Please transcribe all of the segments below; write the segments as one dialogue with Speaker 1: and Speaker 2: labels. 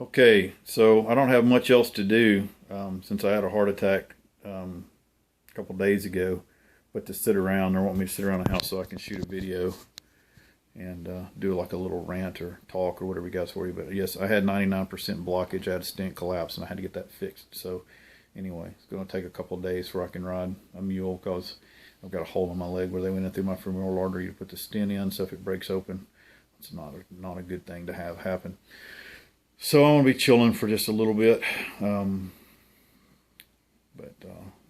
Speaker 1: Okay, so I don't have much else to do since I had a heart attack a couple days ago, but to sit around. They want me to sit around the house so I can shoot a video and do like a little rant or talk or whatever you guys worry about. Yes, I had 99% blockage. I had a stent collapse and I had to get that fixed. So anyway, it's going to take a couple of days before I can ride a mule because I've got a hole in my leg where they went in through my femoral artery to put the stent in. So if it breaks open, it's not a good thing to have happen. So I'm going to be chilling for just a little bit, but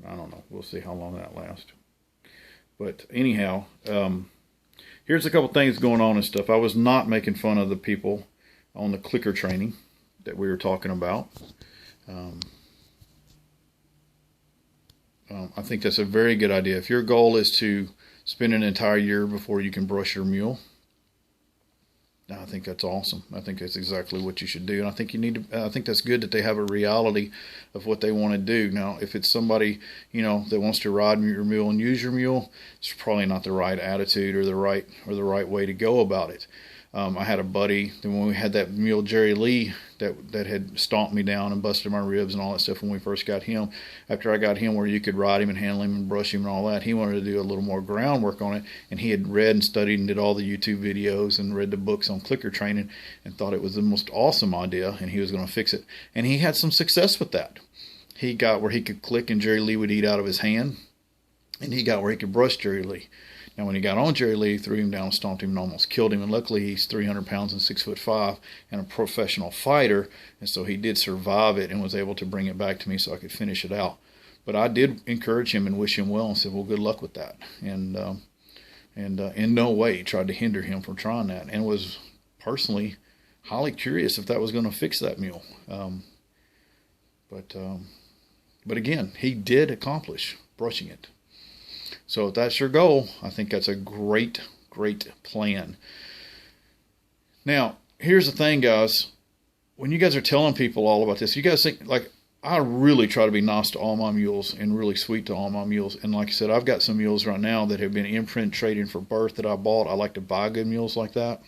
Speaker 1: I don't know. We'll see how long that lasts. But anyhow, here's a couple things going on and stuff. I was not making fun of the people on the clicker training that we were talking about. I think that's a very good idea. If your goal is to spend an entire year before you can brush your mule, I think that's awesome. I think that's exactly what you should do. And I think I think that's good that they have a reality of what they want to do. Now, if it's somebody, that wants to ride your mule and use your mule, it's probably not the right attitude or the right way to go about it. I had a buddy that when we had that mule, Jerry Lee, that had stomped me down and busted my ribs and all that stuff when we first got him. After I got him where you could ride him and handle him and brush him and all that, he wanted to do a little more groundwork on it. And he had read and studied and did all the YouTube videos and read the books on clicker training and thought it was the most awesome idea and he was going to fix it. And he had some success with that. He got where he could click and Jerry Lee would eat out of his hand. And he got where he could brush Jerry Lee. Now, when he got on Jerry Lee, he threw him down, stomped him, and almost killed him. And luckily, he's 300 pounds and 6'5" and a professional fighter. And so he did survive it and was able to bring it back to me so I could finish it out. But I did encourage him and wish him well and said, well, good luck with that. And in no way tried to hinder him from trying that. And was personally highly curious if that was going to fix that mule. But again, he did accomplish brushing it. So if that's your goal, I think that's a great plan. Now, here's the thing, guys. When you guys are telling people all about this, you guys think, like, I really try to be nice to all my mules and really sweet to all my mules. And like I said, I've got some mules right now that have been imprint trading for birth that I bought. I like to buy good mules like that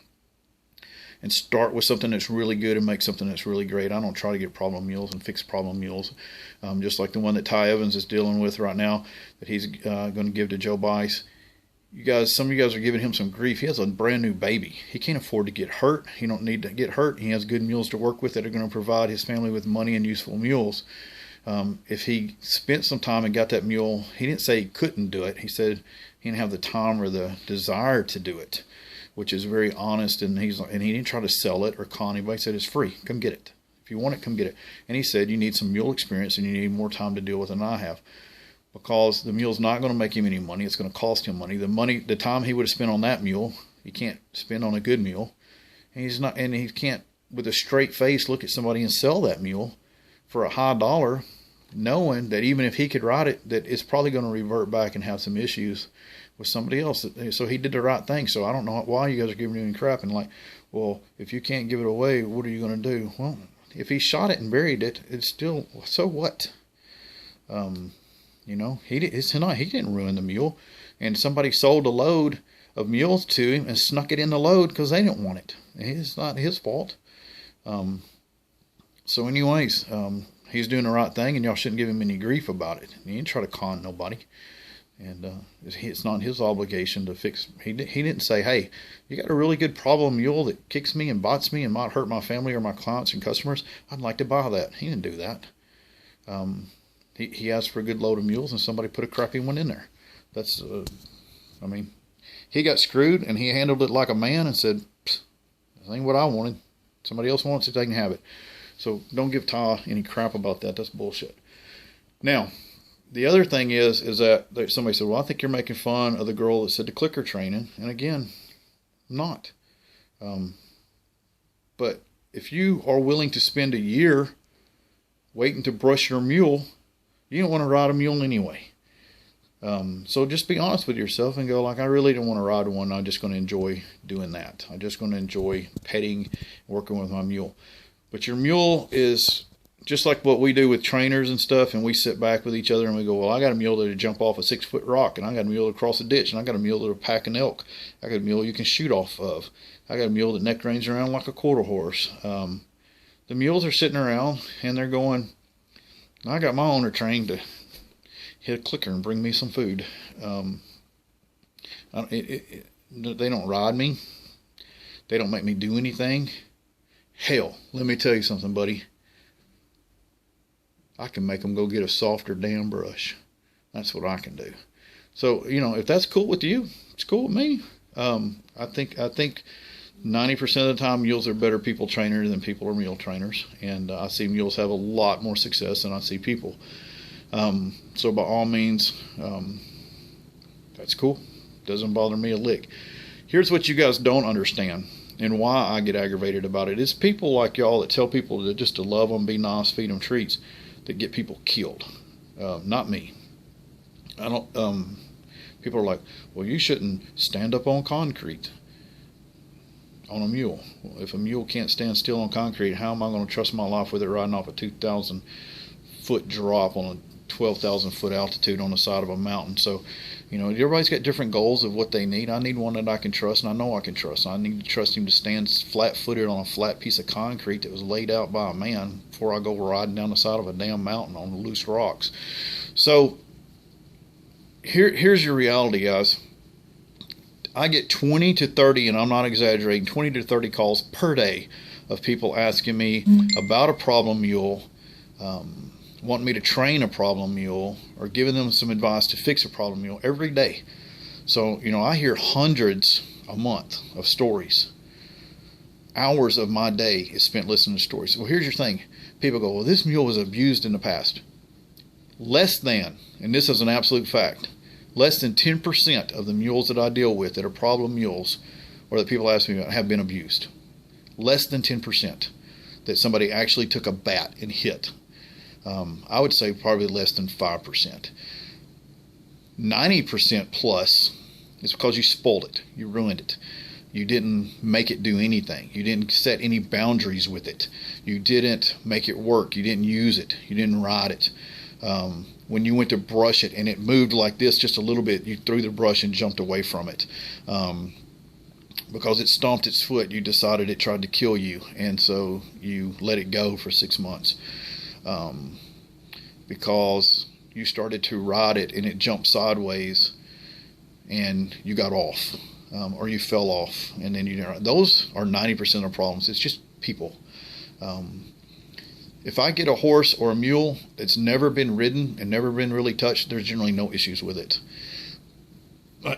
Speaker 1: and start with something that's really good and make something that's really great. I don't try to get problem mules and fix problem mules. Just like the one that Ty Evans is dealing with right now that he's going to give to Joe Bice. Some of you guys are giving him some grief. He has a brand new baby. He can't afford to get hurt. He don't need to get hurt. He has good mules to work with that are going to provide his family with money and useful mules. If he spent some time and got that mule, he didn't say he couldn't do it. He said he didn't have the time or the desire to do it, which is very honest, and he didn't try to sell it or con anybody. He said it's free. Come get it. If you want it, come get it. And he said you need some mule experience and you need more time to deal with than I have, because the mule's not going to make him any money. It's going to cost him money. The time he would have spent on that mule, he can't spend on a good mule. And he can't, with a straight face, look at somebody and sell that mule for a high dollar, knowing that even if he could ride it, that it's probably going to revert back and have some issues with somebody else. So he did the right thing. So I don't know why you guys are giving him crap and like, well, if you can't give it away, what are you going to do? Well, if he shot it and buried it, it's still, so what? He didn't ruin the mule. And somebody sold a load of mules to him and snuck it in the load because they didn't want it. It's not his fault. So anyways, he's doing the right thing and y'all shouldn't give him any grief about it. He didn't try to con nobody. And it's not his obligation to fix. He didn't say, hey, you got a really good problem mule that kicks me and bites me and might hurt my family or my clients and customers. I'd like to buy that. He didn't do that. He asked for a good load of mules and somebody put a crappy one in there. That's, he got screwed and he handled it like a man and said, this ain't what I wanted. Somebody else wants it, they can have it. So don't give Ty any crap about that. That's bullshit. Now, the other thing is that somebody said, well, I think you're making fun of the girl that said the clicker training. And again, I'm not. But if you are willing to spend a year waiting to brush your mule, you don't want to ride a mule anyway. So just be honest with yourself and go like, I really don't want to ride one. I'm just going to enjoy doing that. I'm just going to enjoy petting, working with my mule. But your mule is just like what we do with trainers and stuff, and we sit back with each other and we go, well, I got a mule that'll jump off a 6-foot rock, and I got a mule that'll cross a ditch, and I got a mule that'll pack an elk. I got a mule you can shoot off of. I got a mule that neck reins around like a quarter horse. The mules are sitting around and they're going, I got my owner trained to hit a clicker and bring me some food. They don't ride me. They don't make me do anything. Hell, let me tell you something, buddy. I can make them go get a softer damn brush. That's what I can do. So, if that's cool with you, it's cool with me. I think 90% of the time mules are better people trainers than people are mule trainers. And I see mules have a lot more success than I see people. So by all means, that's cool. Doesn't bother me a lick. Here's what you guys don't understand and why I get aggravated about it. It's people like y'all that tell people that just to love them, be nice, feed them treats, that get people killed. Not me. I don't. People are like, well, you shouldn't stand up on concrete on a mule. Well, if a mule can't stand still on concrete, how am I going to trust my life with it riding off a 2,000 foot drop on a 12,000 foot altitude on the side of a mountain? So, everybody's got different goals of what they need. I need one that I can trust, and I know I can trust. I need to trust him to stand flat-footed on a flat piece of concrete that was laid out by a man before I go riding down the side of a damn mountain on loose rocks. So, here's your reality, guys. I get 20 to 30, and I'm not exaggerating, 20 to 30 calls per day of people asking me about a problem mule, wanting me to train a problem mule, or giving them some advice to fix a problem mule every day. So, I hear hundreds a month of stories. Hours of my day is spent listening to stories. Well, here's your thing. People go, well, this mule was abused in the past. Less than, and this is an absolute fact, less than 10% of the mules that I deal with that are problem mules or that people ask me about have been abused. Less than 10% that somebody actually took a bat and hit. I would say probably less than 5%. 90% plus is because you spoiled it. You ruined it. You didn't make it do anything. You didn't set any boundaries with it. You didn't make it work. You didn't use it. You didn't ride it. When you went to brush it and it moved like this just a little bit, you threw the brush and jumped away from it. Because it stomped its foot, you decided it tried to kill you, and so you let it go for 6 months. Because you started to ride it and it jumped sideways and you got off, or you fell off, and then those are 90% of problems. It's just people. If I get a horse or a mule that's never been ridden and never been really touched, there's generally no issues with it.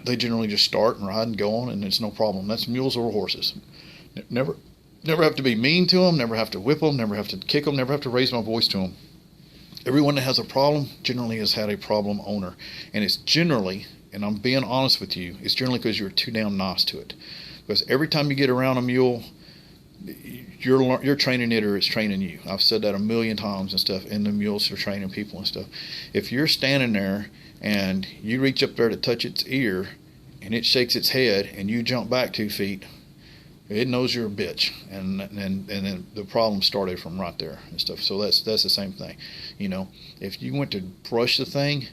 Speaker 1: They generally just start and ride and go on, and it's no problem. That's mules or horses. Never have to be mean to them, never have to whip them, never have to kick them, never have to raise my voice to them. Everyone that has a problem generally has had a problem owner. And it's generally, and I'm being honest with you, it's generally because you're too damn nice to it. Because every time you get around a mule, you're training it or it's training you. I've said that a million times and stuff, and the mules are training people and stuff. If you're standing there and you reach up there to touch its ear and it shakes its head and you jump back 2 feet, it knows you're a bitch, and then the problem started from right there and stuff. So that's the same thing. If you went to brush the thing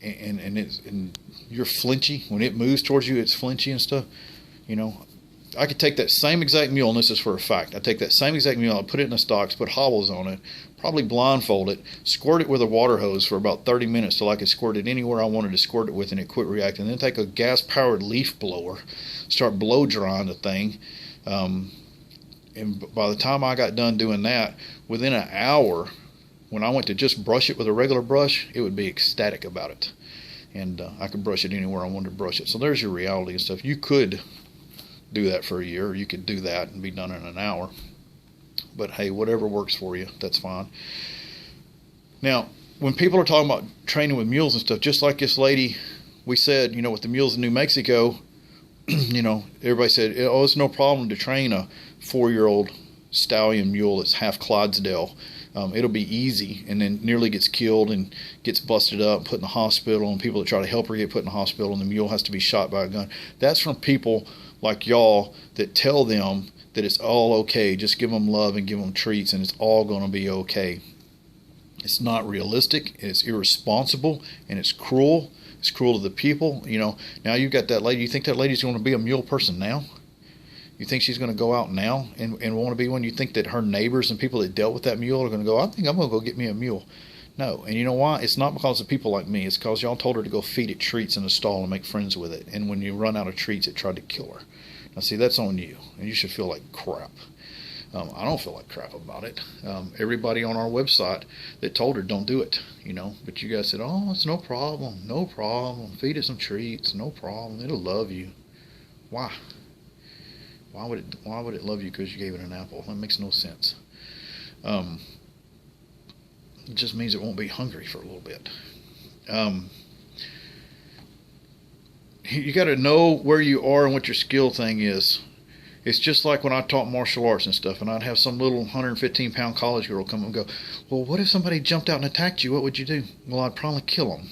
Speaker 1: and you're flinchy when it moves towards you, it's flinchy and stuff. I could take that same exact mule, and this is for a fact. I take that same exact mule, I put it in the stocks, put hobbles on it, probably blindfold it, squirt it with a water hose for about 30 minutes till I could squirt it anywhere I wanted to squirt it with and it quit reacting. Then take a gas-powered leaf blower, start blow drying the thing. And by the time I got done doing that, within an hour, when I went to just brush it with a regular brush, it would be ecstatic about it. And I could brush it anywhere I wanted to brush it. So there's your reality and stuff. You could do that for a year, or you could do that and be done in an hour. But hey, whatever works for you, that's fine. Now, when people are talking about training with mules and stuff, just like this lady, we said, with the mules in New Mexico, everybody said, oh, it's no problem to train a 4-year-old stallion mule that's half Clydesdale. It'll be easy, and then nearly gets killed and gets busted up, put in the hospital, and people that try to help her get put in the hospital, and the mule has to be shot by a gun. That's from people like y'all that tell them that it's all okay. Just give them love and give them treats, and it's all going to be okay. It's not realistic. It's irresponsible, and it's cruel. It's cruel to the people. Now you've got that lady. You think that lady's going to be a mule person now? You think she's going to go out now and want to be one? You think that her neighbors and people that dealt with that mule are going to go, I think I'm going to go get me a mule. No. And you know why? It's not because of people like me. It's because y'all told her to go feed it treats in a stall and make friends with it. And when you run out of treats, it tried to kill her. Now, see, that's on you. And you should feel like crap. I don't feel like crap about it. Everybody on our website that told her don't do it, but you guys said, oh, it's no problem, no problem. Feed it some treats, no problem. It'll love you. Why? Why would it love you because you gave it an apple? That makes no sense. It just means it won't be hungry for a little bit. You got to know where you are and what your skill thing is. It's just like when I taught martial arts and stuff, and I'd have some little 115-pound college girl come and go, well, what if somebody jumped out and attacked you? What would you do? Well, I'd probably kill them,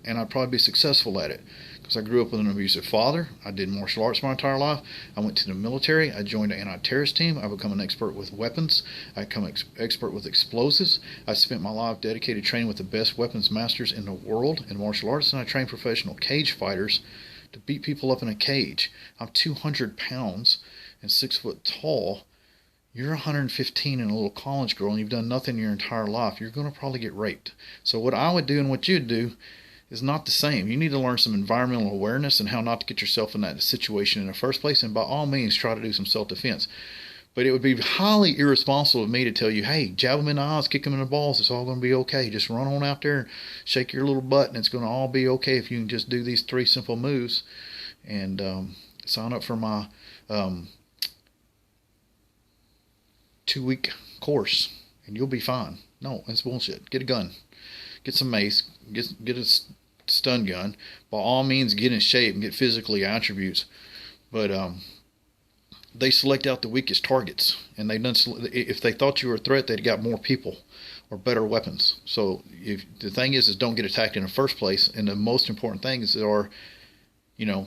Speaker 1: and I'd probably be successful at it because I grew up with an abusive father. I did martial arts my entire life. I went to the military. I joined an anti-terrorist team. I become an expert with weapons. I become expert with explosives. I spent my life dedicated training with the best weapons masters in the world in martial arts, and I trained professional cage fighters to beat people up in a cage. I'm 200 pounds. And 6 foot tall. You're 115 and a little college girl, and you've done nothing your entire life. You're going to probably get raped. So what I would do and what you'd do is not the same. You need to learn some environmental awareness and how not to get yourself in that situation in the first place, and by all means try to do some self-defense. But it would be highly irresponsible of me to tell you, hey, jab them in the eyes, kick them in the balls, it's all going to be okay. Just run on out there and shake your little butt, and it's going to all be okay if you can just do these 3 simple moves and sign up for my 2-week course and you'll be fine. No, that's bullshit. Get a gun, get some mace, get a stun gun. By all means, get in shape and get physically attributes. But they select out the weakest targets, and if they thought you were a threat, they'd got more people or better weapons. So if the thing is don't get attacked in the first place. And the most important things are,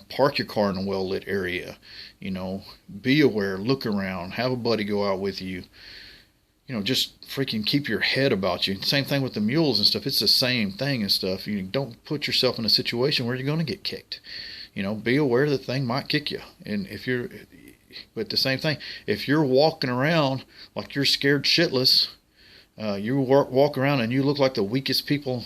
Speaker 1: park your car in a well-lit area, be aware, look around, have a buddy go out with you, just freaking keep your head about you. Same thing with the mules and stuff. It's the same thing and stuff. You don't put yourself in a situation where you're going to get kicked. Be aware the thing might kick you. And but the same thing, if you're walking around like you're scared shitless, you walk around and you look like the weakest people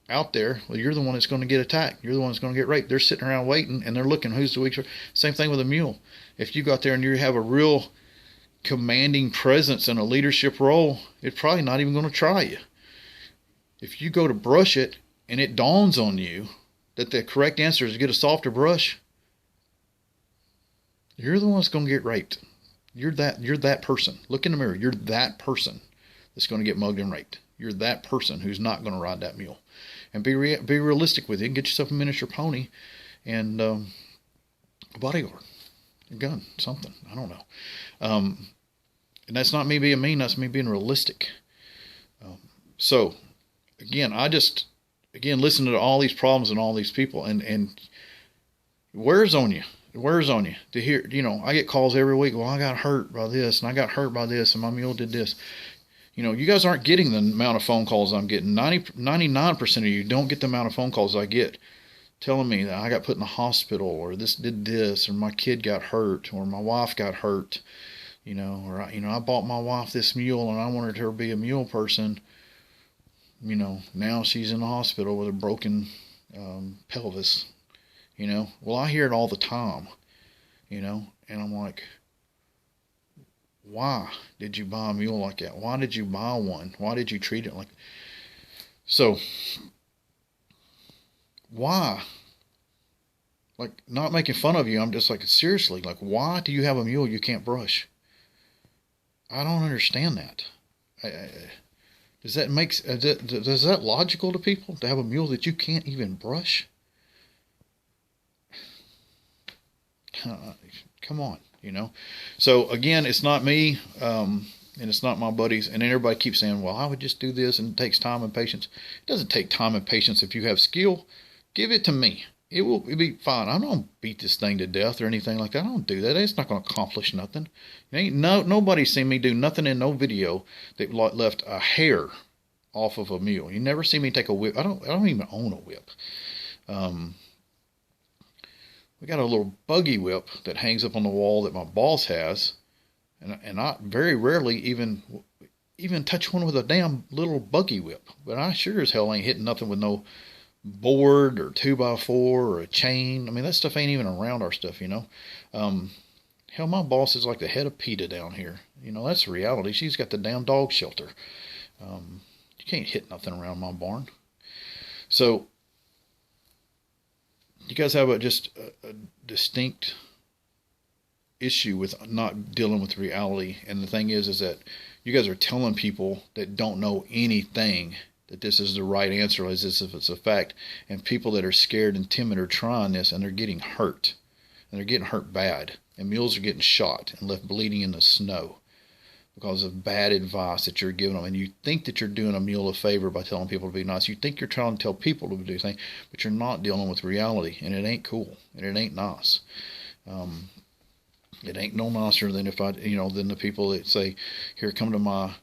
Speaker 1: out there, well, you're the one that's going to get attacked. You're the one that's going to get raped. They're sitting around waiting, and they're looking who's the weakest. Same thing with a mule. If you go out there and you have a real commanding presence and a leadership role, it's probably not even going to try you. If you go to brush it and it dawns on you that the correct answer is to get a softer brush, you're the one that's going to get raped. You're that person. Look in the mirror. You're that person that's going to get mugged and raped. You're that person who's not going to ride that mule. And be realistic with it. Get yourself a miniature pony and a bodyguard, a gun, something. I don't know. And that's not me being mean. That's me being realistic. So, again, listen to all these problems and all these people. And wears on you. It wears on you to hear, I get calls every week. Well, I got hurt by this, and I got hurt by this, and my mule did this. You guys aren't getting the amount of phone calls I'm getting. 99% of you don't get the amount of phone calls I get telling me that I got put in the hospital, or this did this, or my kid got hurt, or my wife got hurt, or I bought my wife this mule and I wanted her to be a mule person. Now she's in the hospital with a broken pelvis. Well, I hear it all the time, and I'm like, why did you buy a mule like that? Why did you buy one? Why did you treat it like that? So, why? Like, not making fun of you, I'm just like, seriously, like, why do you have a mule you can't brush? I don't understand that. Does that logical to people, to have a mule that you can't even brush? Come on. So again, it's not me, and it's not my buddies, and then everybody keeps saying, well, I would just do this, and it takes time and patience. It doesn't take time and patience. If you have skill, give it to me. It'll be fine. I don't beat this thing to death or anything like that. I don't do that. It's not going to accomplish nothing. Nobody's seen me do nothing in no video that left a hair off of a mule. You never see me take a whip. I don't even own a whip. We got a little buggy whip that hangs up on the wall that my boss has, and I very rarely even touch one with a damn little buggy whip. But I sure as hell ain't hitting nothing with no board or 2x4 or a chain. I mean, that stuff ain't even around our stuff, you know. Hell, my boss is like the head of PETA down here. You know, that's the reality. She's got the damn dog shelter. You can't hit nothing around my barn. So, you guys have a distinct issue with not dealing with reality. And the thing is that you guys are telling people that don't know anything that this is the right answer as if it's a fact. And people that are scared and timid are trying this, and they're getting hurt. And they're getting hurt bad. And mules are getting shot and left bleeding in the snow because of bad advice that you're giving them. And you think that you're doing a mule a favor by telling people to be nice. You think you're trying to tell people to do things, but you're not dealing with reality. And it ain't cool. And it ain't nice. It ain't no nicer than than the people that say, here, come to my,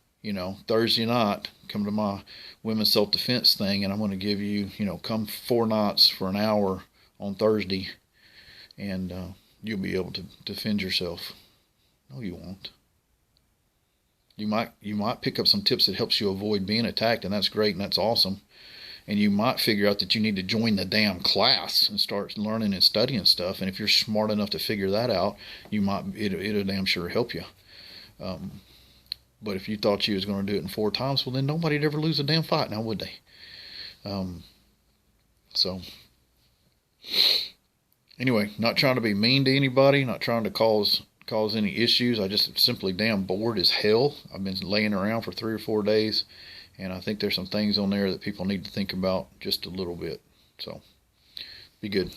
Speaker 1: Thursday night, come to my women's self-defense thing, and I'm going to give you, come 4 nights for an hour on Thursday, and you'll be able to defend yourself. No, you won't. You might pick up some tips that helps you avoid being attacked, and that's great, and that's awesome. And you might figure out that you need to join the damn class and start learning and studying stuff. And if you're smart enough to figure that out, it'll damn sure help you. But if you thought you was going to do it in 4 times, well, then nobody'd ever lose a damn fight now, would they? So, anyway, not trying to be mean to anybody, not trying to cause any issues. I just simply damn bored as hell. I've been laying around for 3 or 4 days. And I think there's some things on there that people need to think about just a little bit. So, be good.